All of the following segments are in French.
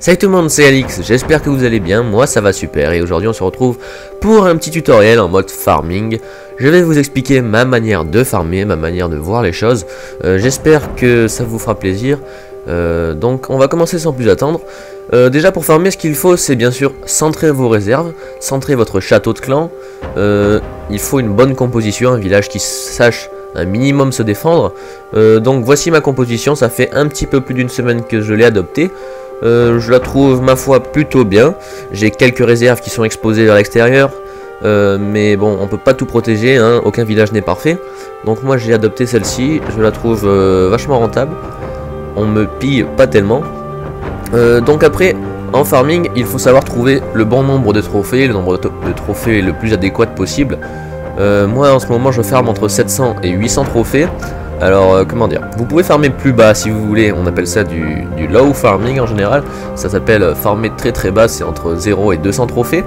Salut tout le monde, c'est Alix, j'espère que vous allez bien, moi ça va super et aujourd'hui on se retrouve pour un petit tutoriel en mode farming. Je vais vous expliquer ma manière de farmer, ma manière de voir les choses, j'espère que ça vous fera plaisir. Donc on va commencer sans plus attendre. Déjà pour farmer, ce qu'il faut c'est bien sûr centrer vos réserves, centrer votre château de clan. Il faut une bonne composition, un village qui sache un minimum se défendre. Donc voici ma composition, ça fait un petit peu plus d'une semaine que je l'ai adoptée. Je la trouve ma foi plutôt bien. J'ai quelques réserves qui sont exposées vers l'extérieur, mais bon, on peut pas tout protéger, hein, aucun village n'est parfait. Donc moi j'ai adopté celle-ci, je la trouve vachement rentable. On me pille pas tellement. Donc après, en farming, il faut savoir trouver le bon nombre de trophées, le nombre de trophées le plus adéquat possible. Moi en ce moment je farme entre 700 et 800 trophées. Alors comment dire, vous pouvez farmer plus bas si vous voulez, on appelle ça du low farming en général. Ça s'appelle farmer très bas, c'est entre 0 et 200 trophées.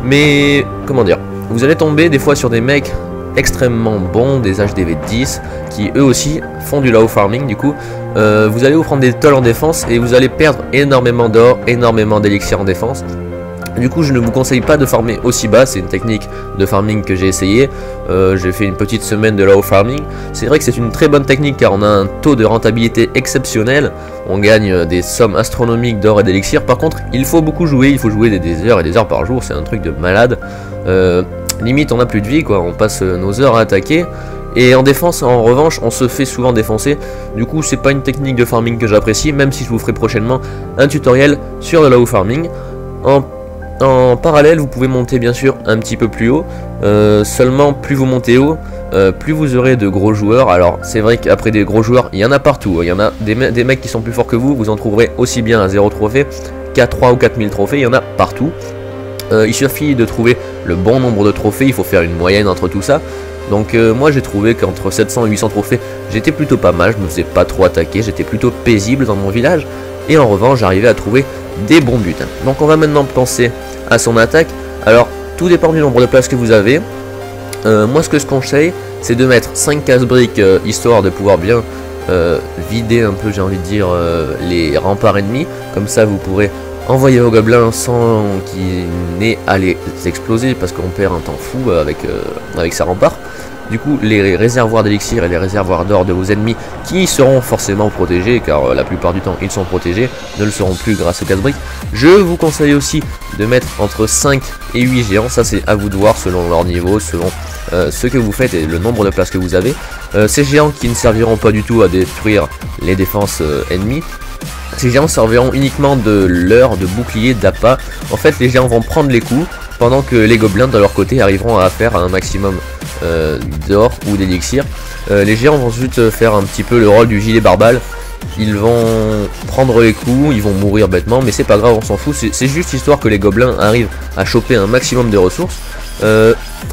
Mais comment dire, vous allez tomber des fois sur des mecs extrêmement bons, des HDV 10 qui eux aussi font du low farming. Du coup vous allez vous prendre des tolls en défense et vous allez perdre énormément d'or, énormément d'élixir en défense. Du coup je ne vous conseille pas de farmer aussi bas, c'est une technique de farming que j'ai essayé. J'ai fait une petite semaine de low farming. C'est vrai que c'est une très bonne technique car on a un taux de rentabilité exceptionnel. On gagne des sommes astronomiques d'or et d'élixir. Par contre il faut beaucoup jouer, il faut jouer des heures et des heures par jour, c'est un truc de malade. Limite on n'a plus de vie quoi, on passe nos heures à attaquer. Et en défense en revanche on se fait souvent défoncer. Du coup c'est pas une technique de farming que j'apprécie, même si je vous ferai prochainement un tutoriel sur le low farming. En parallèle, vous pouvez monter bien sûr un petit peu plus haut. Seulement, plus vous montez haut, plus vous aurez de gros joueurs. Alors, c'est vrai qu'après des gros joueurs, il y en a partout. Il y en a des mecs qui sont plus forts que vous en trouverez aussi bien à 0 trophée qu'à 3 ou 4000 trophées. Il y en a partout. Il suffit de trouver le bon nombre de trophées. Il faut faire une moyenne entre tout ça. Donc, moi j'ai trouvé qu'entre 700 et 800 trophées, j'étais plutôt pas mal. Je me faisais pas trop attaquer. J'étais plutôt paisible dans mon village. Et en revanche, j'arrivais à trouver des bons buts. Donc, on va maintenant penser à son attaque. Alors tout dépend du nombre de places que vous avez. Moi ce que je conseille c'est de mettre 5 casse-briques histoire de pouvoir bien vider un peu, j'ai envie de dire, les remparts ennemis. Comme ça vous pourrez envoyer vos gobelins sans qu'ils n'aient à les exploser, parce qu'on perd un temps fou avec sa rempart. Du coup les réservoirs d'élixir et les réservoirs d'or de vos ennemis, qui seront forcément protégés car la plupart du temps ils sont protégés, ne le seront plus grâce aux casse-briques. Je vous conseille aussi de mettre entre 5 et 8 géants, ça c'est à vous de voir selon leur niveau, selon ce que vous faites et le nombre de places que vous avez. Ces géants qui ne serviront pas du tout à détruire les défenses ennemies. Ces géants serviront uniquement de leurre, de bouclier, d'appât. En fait les géants vont prendre les coups pendant que les gobelins de leur côté arriveront à faire un maximum d'or ou d'élixir. Les géants vont juste faire un petit peu le rôle du gilet barbale. Ils vont prendre les coups, ils vont mourir bêtement, mais c'est pas grave, on s'en fout. C'est juste histoire que les gobelins arrivent à choper un maximum de ressources.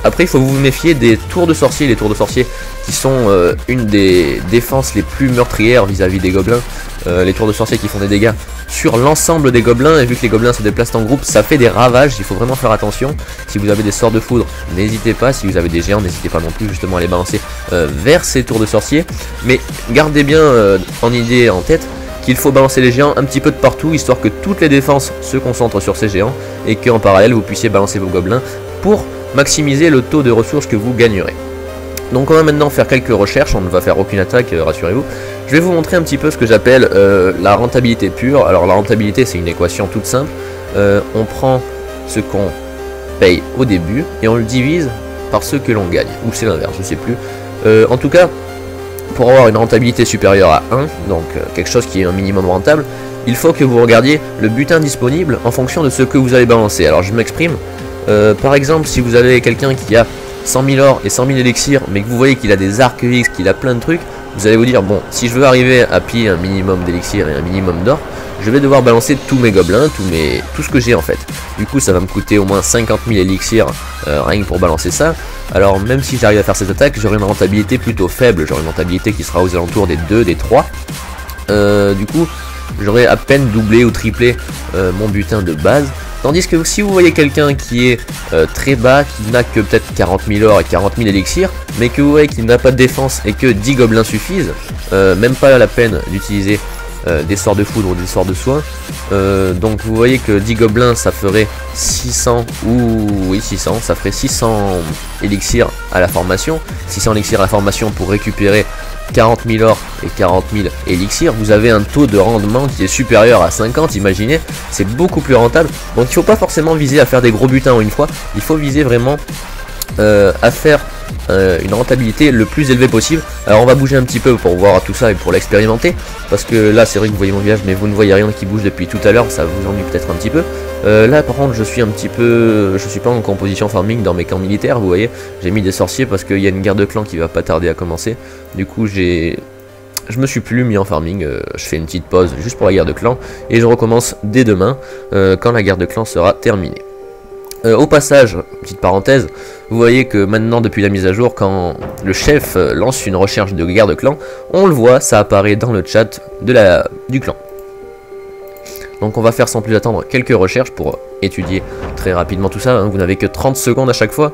Après il faut vous méfier des tours de sorciers. Les tours de sorciers qui sont une des défenses les plus meurtrières vis-à-vis des gobelins. Les tours de sorciers qui font des dégâts sur l'ensemble des gobelins, et vu que les gobelins se déplacent en groupe, ça fait des ravages, il faut vraiment faire attention. Si vous avez des sorts de foudre, n'hésitez pas, si vous avez des géants, n'hésitez pas non plus justement à les balancer vers ces tours de sorciers. Mais gardez bien en idée, en tête, qu'il faut balancer les géants un petit peu de partout, histoire que toutes les défenses se concentrent sur ces géants, et qu'en parallèle vous puissiez balancer vos gobelins pour maximiser le taux de ressources que vous gagnerez. Donc on va maintenant faire quelques recherches, on ne va faire aucune attaque, rassurez-vous. Je vais vous montrer un petit peu ce que j'appelle la rentabilité pure. Alors la rentabilité c'est une équation toute simple. On prend ce qu'on paye au début et on le divise par ce que l'on gagne. Ou c'est l'inverse, je sais plus. En tout cas, pour avoir une rentabilité supérieure à 1, donc quelque chose qui est un minimum rentable, il faut que vous regardiez le butin disponible en fonction de ce que vous allez balancer. Alors je m'exprime. Par exemple, si vous avez quelqu'un qui a 100 000 or et 100 000 élixirs, mais que vous voyez qu'il a des arcs X, qu'il a plein de trucs, vous allez vous dire, bon, si je veux arriver à piller un minimum d'élixir et un minimum d'or, je vais devoir balancer tous mes gobelins, tout ce que j'ai en fait. Du coup, ça va me coûter au moins 50 000 élixirs rien que pour balancer ça. Alors, même si j'arrive à faire cette attaque, j'aurai une rentabilité plutôt faible, j'aurai une rentabilité qui sera aux alentours des 2, des 3. Du coup, j'aurai à peine doublé ou triplé mon butin de base. Tandis que si vous voyez quelqu'un qui est très bas, qui n'a que peut-être 40 000 or et 40 000 élixirs, mais que vous voyez qu'il n'a pas de défense et que 10 gobelins suffisent, même pas la peine d'utiliser des sorts de foudre ou des sorts de soin. Donc vous voyez que 10 gobelins ça ferait 600 ou oui 600, ça ferait 600 élixirs à la formation. 600 élixirs à la formation pour récupérer 40 000 or et 40 000 élixirs. Vous avez un taux de rendement qui est supérieur à 50, imaginez, c'est beaucoup plus rentable. Donc il ne faut pas forcément viser à faire des gros butins en une fois, il faut viser vraiment à faire une rentabilité le plus élevée possible. Alors on va bouger un petit peu pour voir tout ça et pour l'expérimenter, parce que là c'est vrai que vous voyez mon village mais vous ne voyez rien qui bouge depuis tout à l'heure, ça vous ennuie peut-être un petit peu. Là par contre je suis pas en composition farming dans mes camps militaires, vous voyez, j'ai mis des sorciers parce qu'il y a une guerre de clans qui va pas tarder à commencer. Du coup je me suis plus mis en farming, je fais une petite pause juste pour la guerre de clans et je recommence dès demain quand la guerre de clans sera terminée. Au passage, petite parenthèse, vous voyez que maintenant depuis la mise à jour, quand le chef lance une recherche de guerre de clan, on le voit, ça apparaît dans le chat du clan. Donc on va faire sans plus attendre quelques recherches pour étudier très rapidement tout ça, hein. Vous n'avez que 30 secondes à chaque fois.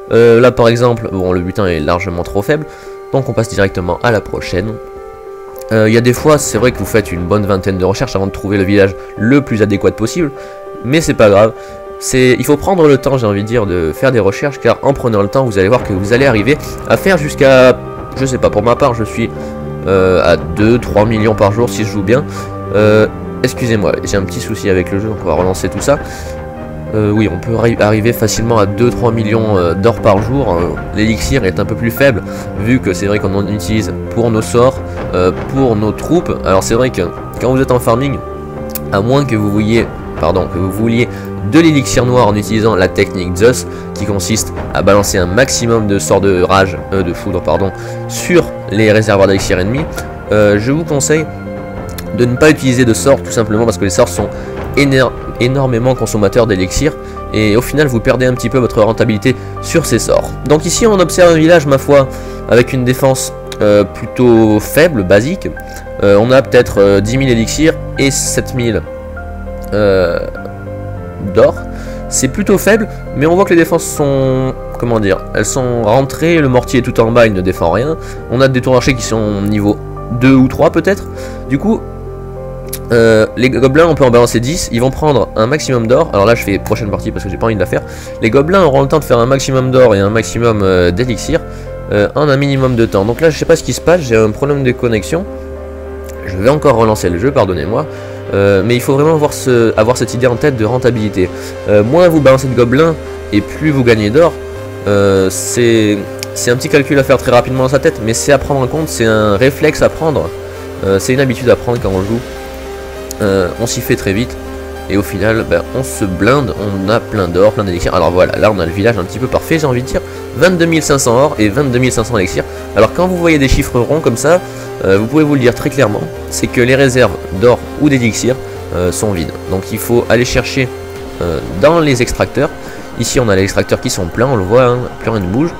Là par exemple, bon le butin est largement trop faible, donc on passe directement à la prochaine. Il y a des fois, c'est vrai que vous faites une bonne vingtaine de recherches avant de trouver le village le plus adéquat possible, mais c'est pas grave. Il faut prendre le temps, j'ai envie de dire, de faire des recherches, car en prenant le temps, vous allez voir que vous allez arriver à faire jusqu'à, je sais pas, pour ma part, je suis à 2-3 millions par jour si je joue bien. Excusez-moi, j'ai un petit souci avec le jeu, donc on va relancer tout ça. Oui, on peut arriver facilement à 2-3 millions d'or par jour. L'élixir est un peu plus faible, vu que c'est vrai qu'on en utilise pour nos sorts, pour nos troupes. Alors c'est vrai que quand vous êtes en farming, à moins que vous vouliez de l'élixir noir en utilisant la technique Zeus, qui consiste à balancer un maximum de sorts de rage, de foudre pardon, sur les réservoirs d'élixir ennemis, je vous conseille de ne pas utiliser de sorts, tout simplement parce que les sorts sont énormément consommateurs d'élixir, et au final vous perdez un petit peu votre rentabilité sur ces sorts. Donc ici on observe un village, ma foi, avec une défense plutôt faible, basique. On a peut-être 10 000 élixirs et 7 000 d'or, c'est plutôt faible, mais on voit que les défenses sont, comment dire, elles sont rentrées, le mortier est tout en bas, il ne défend rien, on a des tours archers qui sont niveau 2 ou 3 peut-être, du coup les gobelins on peut en balancer 10, ils vont prendre un maximum d'or. Alors là je fais prochaine partie parce que j'ai pas envie de la faire. Les gobelins auront le temps de faire un maximum d'or et un maximum d'élixir en un minimum de temps. Donc là je sais pas ce qui se passe, j'ai un problème de connexion, je vais encore relancer le jeu, pardonnez-moi. Mais il faut vraiment avoir cette idée en tête de rentabilité. Moins vous balancez de gobelins et plus vous gagnez d'or. C'est un petit calcul à faire très rapidement dans sa tête, mais c'est à prendre en compte, c'est un réflexe à prendre. C'est une habitude à prendre quand on joue. On s'y fait très vite. Et au final, on se blinde, on a plein d'or, plein d'élixirs. Alors voilà, là on a le village un petit peu parfait, j'ai envie de dire. 22 500 or et 22 500 élixirs. Alors quand vous voyez des chiffres ronds comme ça, vous pouvez vous le dire très clairement, c'est que les réserves d'or ou d'élixir sont vides. Donc il faut aller chercher dans les extracteurs. Ici on a les extracteurs qui sont pleins, on le voit, hein, plus rien ne bouge.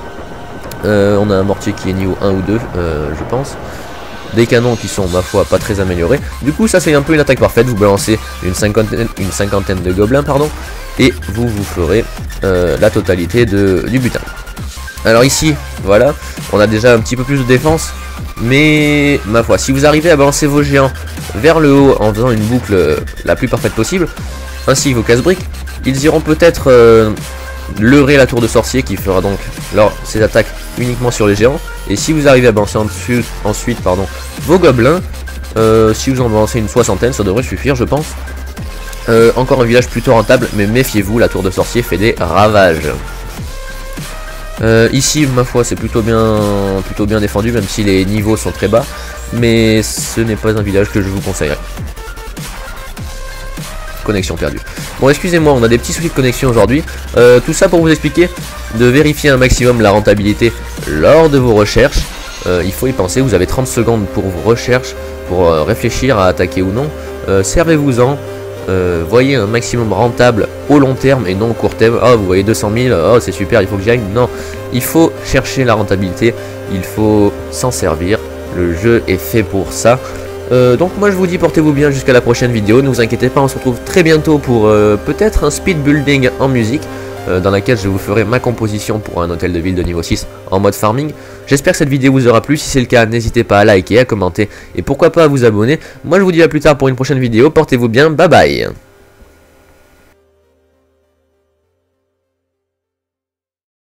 On a un mortier qui est niveau 1 ou 2, je pense. Des canons qui sont, ma foi, pas très améliorés. Du coup ça c'est un peu une attaque parfaite, vous balancez une cinquantaine de gobelins, pardon, et vous ferez la totalité du butin. Alors ici, voilà, on a déjà un petit peu plus de défense, mais ma foi, si vous arrivez à balancer vos géants vers le haut en faisant une boucle la plus parfaite possible, ainsi que vos casse-briques, ils iront peut-être leurrer la tour de sorcier qui fera donc ses attaques uniquement sur les géants. Et si vous arrivez à balancer ensuite vos gobelins, si vous en balancez une soixantaine, ça devrait suffire je pense. Encore un village plutôt rentable, mais méfiez-vous, la tour de sorcier fait des ravages. Ici ma foi c'est plutôt bien défendu, même si les niveaux sont très bas, mais ce n'est pas un village que je vous conseillerais. Connexion perdue. Bon excusez-moi, on a des petits soucis de connexion aujourd'hui. Tout ça pour vous expliquer de vérifier un maximum la rentabilité lors de vos recherches. Il faut y penser, vous avez 30 secondes pour vos recherches, pour réfléchir à attaquer ou non. Servez-vous-en. Voyez un maximum rentable au long terme et non au court terme. Oh vous voyez 200 000, oh c'est super, il faut que j'y aille. Non, il faut chercher la rentabilité, il faut s'en servir, le jeu est fait pour ça. Donc moi je vous dis portez-vous bien jusqu'à la prochaine vidéo, ne vous inquiétez pas, on se retrouve très bientôt pour peut-être un speed building en musique. dans laquelle je vous ferai ma composition pour un hôtel de ville de niveau 6 en mode farming. J'espère que cette vidéo vous aura plu. Si c'est le cas, n'hésitez pas à liker, à commenter et pourquoi pas à vous abonner. Moi je vous dis à plus tard pour une prochaine vidéo. Portez-vous bien, bye bye.